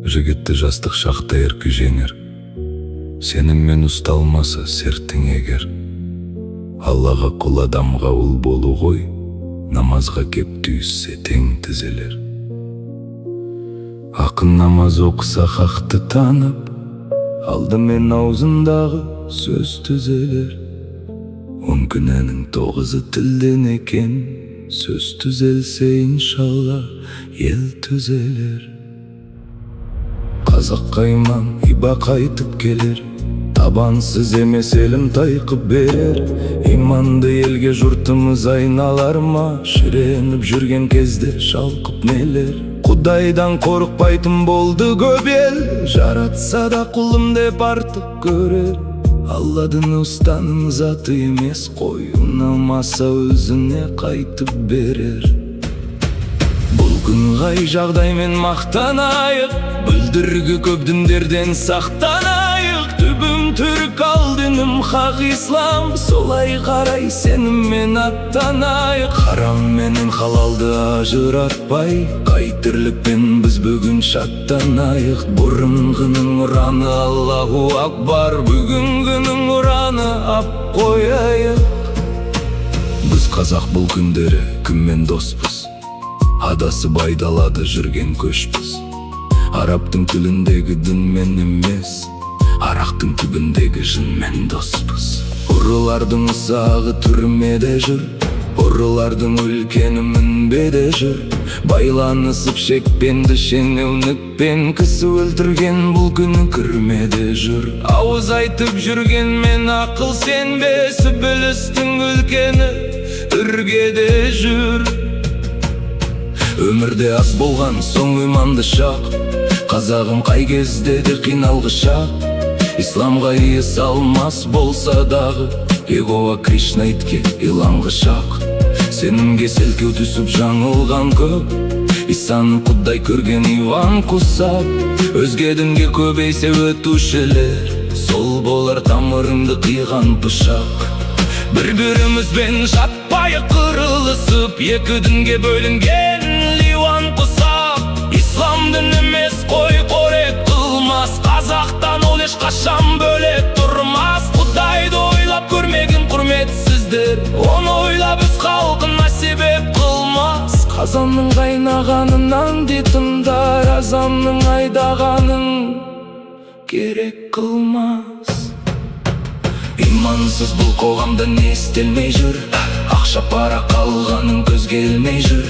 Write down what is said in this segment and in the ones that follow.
Жігітті жастық шақта еркі жеңер, сеніммен ұсталмаса сертің егер. Аллаға құл адамға ұл болу ғой, намазға кеп түйіссе тең тізелер. Ақын намаз оқыса хақты танып, алдымен аузындағы сөз түзелер. 10 күнәнің 9-ы тілден екен, сөз түзелсе иншалла ел түзелер. Қазаққа иман иба қайтып келер, табансыз емес елім тайқып берер. Иманды елге жұртымыз айналар ма, шіреніп жүрген кезде шалқып нелер. Құдайдан қорықпайтын болды көп ел, жаратса да құлым деп артық көрер. Алладың ұстаның заты емес қой, ұнамаса өзіне қайтып берер. Бұл күн қай жағдаймен мақтанайық, бүлдіргі көп діндерден сақтанайық. Түбім түрік ал дінім хақ ислам, солай қарай сеніммен аттанайық. Харам менен халалды ажыратпай, қай тірлікпен біз бүгін шаттанайық. Бұрынғының ұраны Аллаху акбар, бүгінгінің ұраны ап қояйық. Біз қазақ бұл күндері кіммен доспыз, адасы байдалады жүрген көшпіз. Арабтың тіліндегі дінмен емес, арақтың түбіндегі жынмен доспыз. Ұрылардың ұсағы түрмеде жүр, ұрылардың үлкені мінбеде жүр. Байланысып шекпенді шенеунікпен, кісі өлтірген бұл күні кірмеде жүр. Ауыз айтып жүргенмен ақыл сенбесі, білістің үлкені үргеде жүр. Өмірде аз болған соң иманды шақ, қазағым қай кезде де қиналғы шақ. Исламға ие салмас болса дағы, Егова Кришна итке иланғы шақ. Сенімге селкеу түсіп жаңылған көп, Исаны құдай көрген Иван Кусап. Өзге дінге көбейсе өтушілер, сол болар тамырыңды қиған пышақ. Бір-бірімізбен жатпайық қырылысып, екі дінге бөлінген Иван Кусап. Ислам дін емес қой қорек қылмас, қазақтан ол ешқашан бөлек тұрмас. Құдайды ойлап көрмеген құрметсіздер, оны ойлап біз халқына себеп қылмас. Қазанның қайнағанынан детімдар, азанның айдағанын керек қылмас. Имансыз бұл қоғамда не істелмей жүр, ақша пара қалғаның көзге ілмей жүр.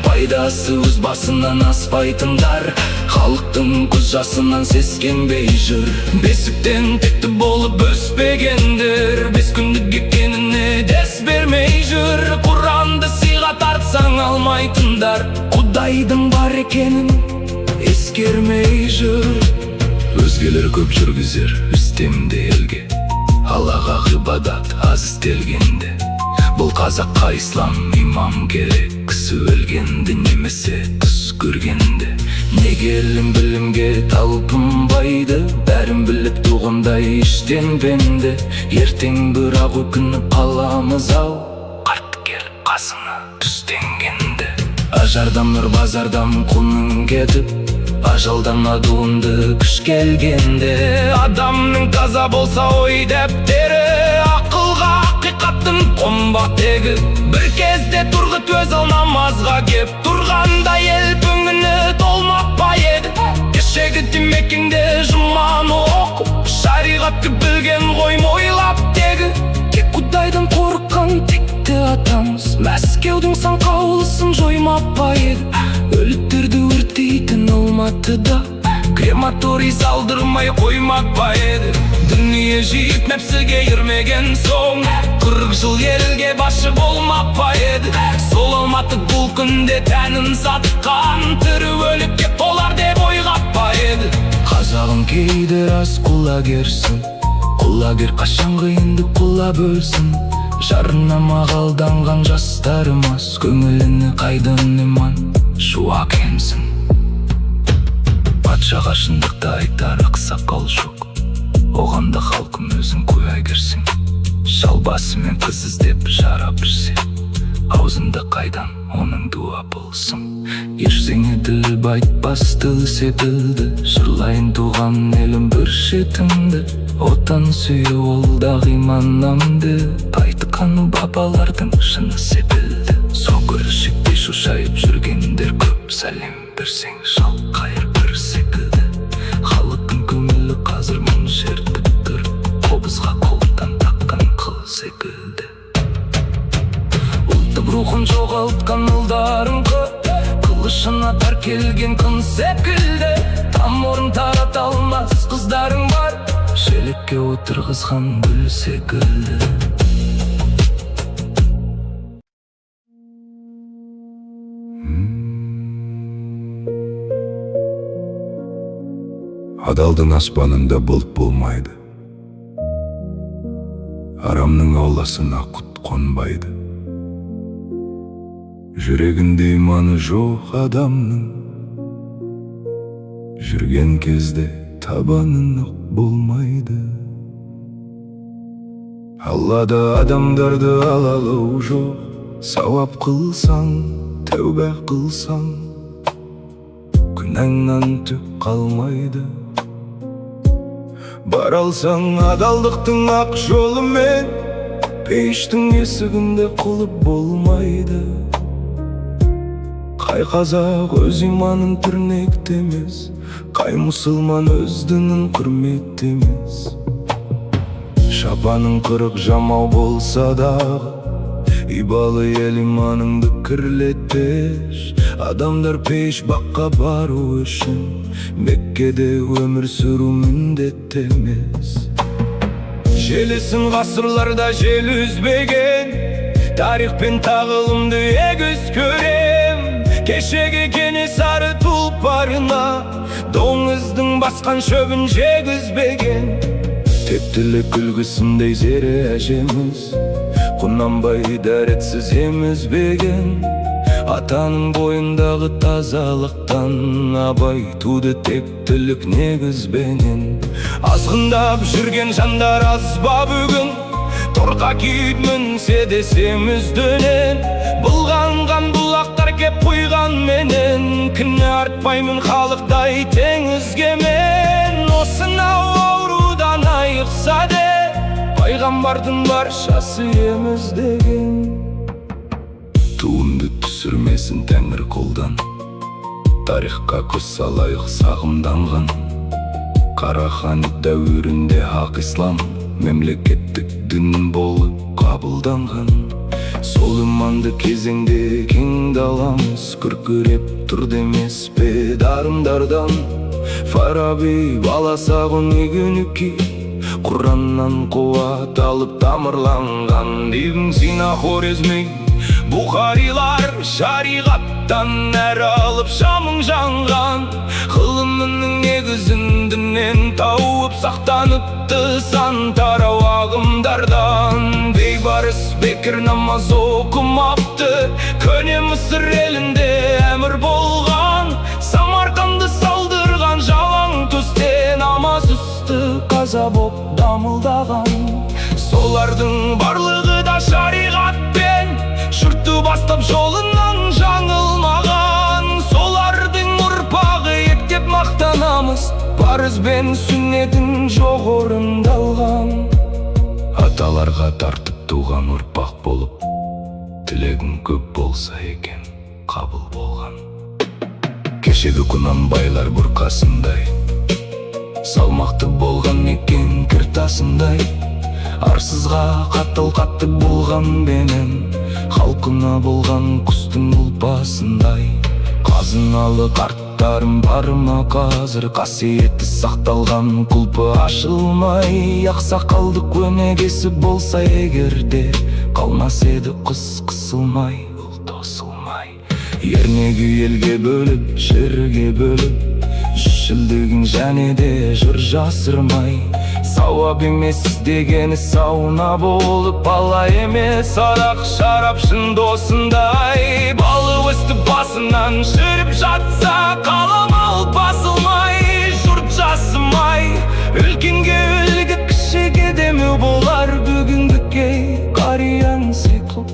Пайдасы өз басынан аспайтындар, халықтың көз жасынан сескенбей жүр. Бесіктен текті болып өспегендер, 5 күндік екеніне дес бермей жүр. Құранды сыйға тартсаң алмайтындар, Құдайдың бар екенін ескермей жүр. Өзгелер көп жүргізер үстемде елге, Аллаға ғибадат аз істелгенде. Бұл қазаққа ислам имам керек, кісі өлгенді немесе түс көргенде. Неге ілім білімге талпынбайды, бәрін біліп туғандай іштен бенді. Ертең бірақ өкініп қаламыз ау, қарт келіп қасыңа түстенгенде. Ажардан нұр базардан құның кетіп, ажалдан адуынды күш келгенде. Адамның таза болса ой дәптері, ақылға ақиқаттың қомбақ тегі. Бір кезде тұрғыт өз ал намазға кеп, тұрғанда ел бүңіні толмақ па еді. Кешегі демекеңде жұманы оқып, шариғатты білген ғой мойлап тегі. Тек Құдайдан қорыққан текті атамыз, Мәскеудің сан қаулысын жоймап па еді. Өліктерді өртейтін Алматыда крематорий салдырмай қоймақ па еді. Дүние жиып нәпсіге ермеген соң, 40 жыл елге басшы болмақ па еді. Сол Алматы бұл күнде тәнін сатқан, тірі өлікке толар деп ойғап па еді. Қазағым кейде рас құлагерсің, құлагер қашан қиынды құла бөлсін. Жарына мағалданған жастарымыз, көңіліні қайдан иман шуақ емсін. Патшаға шындықты айтар ақсақал жоқ, оған туғанда халқым өзің куәгерсің. Шалбасы мен қыз іздеп жара бірсе, аузында қайдан оның дуа болсын. Ешсеңе тіл айтпас тыл секілді, жырлайын туған елім бір шетіңді. Отан сүйу ол да иманымды, айтқан бабалардың шыны секілді. Сол көршікте шошайып жүргендер көп, сәлем берсең шал қайыр бір секілді. Халықтың көңілі қазір мұң шертіп тұр, қобызға қолдан таққан қыл секілді. Ұлттық рухын жоғалтқан ұлдарың көп, қылышына тар келген күн секілді. Там орын тарата алмас қыздарың бар, шелекке отырғызған гүл секілді. Адалдың аспанында бұлт болмайды, арамның ауласына құт қонбайды. Жүрегінде иманы жоқ адамның, жүрген кезде табанын болмайды. Аллада адамдарды алалау жоқ, сауап қылсаң, тәубә қылсаң, күнәңнан түк қалмайды. Бар алсаң адалдықтың ақ жолымен, пештің есігінде құлып болмайды. Қай қазақ өз иманын тірнектемес, қай мұсылман өз дінін құрметтемес. Шапаның қырық жамау болса дағы, ибалы ел иманыңды кірлетпеш. Адамдар пеш баққа бару үшін, Меккеде өмір сүру міндет емес. Желісін ғасырларда жел үзбеген, тарих пен тағылымды егіз көрем. Кешегі Кенесары тұлпарына доңыздың басқан шөбін жегізбеген. Тектілік үлгісіндей зере әжеміз, Құнанбай дәретсіз емізбеген. Атаның бойындағы тазалықтан Абай туды тектілік негізбенен. Азғындап жүрген жандар аз ба бүгін, торқа киіп мінсе десеміз дөнен. Бұлғанған бұлақтар кеп құйған менен, кіні артпаймын халықтай теңізге мен. Осынау аурудан айықса де, пайғамбардың баршасы еміздеген. Туынды түсірмесін тәңір қолдан, тарихқа көз салайық сағымданған. Қарахан дәуірінде хақ ислам мемлекеттік дін болып қабылданған. Сол иманды кезеңде кең даламыз күркіреп тұр демес пе дарындардан. Фараби баласағын егінуки, Құраннан қуат алып тамырланған. Ибн Сина, Хорезми, Бұхарилар шариғаттан әрі алып шамың жанған. Ғылымының негізін діннен тауып сақтаныпты сан тарау ағымдардан. Бейбарыс бекір намаз оқымапты, көне Мысыр елінде әмір болған. Самарқанды салдырған жалаң түсте намаз үсті қаза боп дамылдаған. Солардың барлығы да шариғатпен жұртты бастап жолынан жаңылмаған. Солардың ұрпағы ектеп мақтанамыз, парыз бен сүннетін жоқ орындалған. Аталарға тартып туған ұрпақ болып, тілегің көп болса екен қабыл болған. Кешегі Құнанбайлар бұрқасындай, салмақты болған екен кіртасындай. Арсызға қатыл қатты болған бенен, халқына болған құстың ұлпасындай. Қазыналы қарттарым бар ма қазір, қасиеті сақталған құлпы ашылмай. Ақсақалдық өнегесі болса егерде, қалмас еді құс қысылмай, ұл тосылмай. Ернегі елге бөліп, жерге бөліп, жүзшілдігін және де жыр жасырмай. Сауап емес дегені сауна болып, бала емес арақ шарап шын досындай. Балы өсті басынан жүріп жатса, қалам алып басылмай, жұрт жасымай. Үлкенге үлгі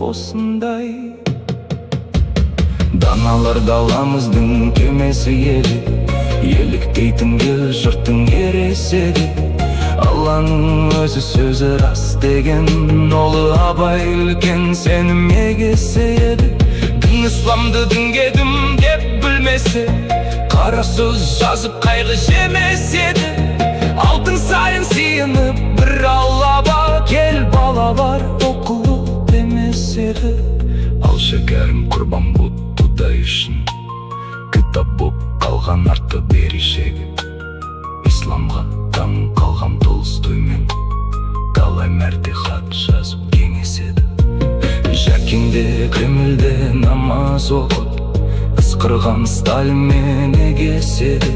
осындай. Даналар даламыздың кемесі еді, еліктейтін ел жұрттың ересегі. Алланың өзі сөзі рас деген, олы Абай үлкен сенімге еді. Дін исламды дінге дім деп білмесе, қара сөз жазып қайғы жемес еді. Алтын сайын сиынып бір Аллаға, кел бала бар оқылу демес еді. Ал шәкәрім құрбан бұд Құдай үшін, кітап боп қалған артты берешегі. Исламға таң қалған Толстоймен талай мәрте хат жазып кеңеседі. Жәкеңде Кремльде намаз оқып, ысқырған Сталинмен егеседі.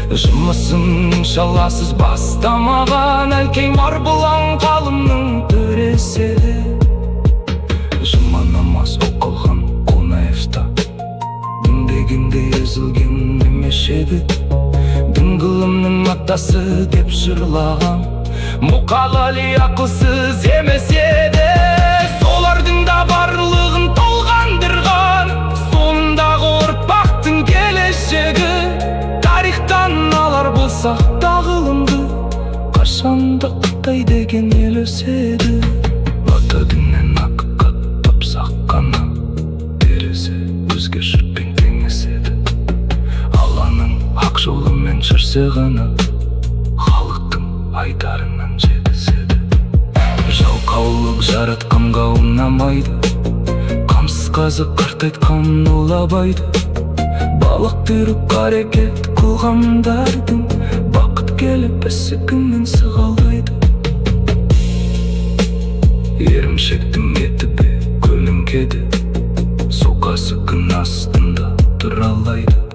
Жұмысын шаласыз бастамаған әлкей Марбұлан қалымның төреседі. Жұма намаз оқылған Қонаевта дін дегенде езілген емешеді. Дін ғылымның атасы деп жырлаған Мұқағали ақылсыз емес еді. Солардың да барлығын толғандырған сондағы ұрпақтың келешегі. Тарихтан алар болсақ та ғылымды, қашанда Қытай деген ел өседі. Ата діннен ақиқат тапсақ қана, терезе өзге жұртпен теңеседі. Алланың ақ жолымен жүрсе ғана, халықтың айдарынан жетіседі. Жалқаулық жаратқанға ұнамайды, қамсыз қазы қартайтқан ол Абайды. Балық түріп қарекет қылғандардың, бақыт келіп ісігінен сығалайды. Ерімшектің еті бе көлеңкеде, соқасы күн астында тұралайды.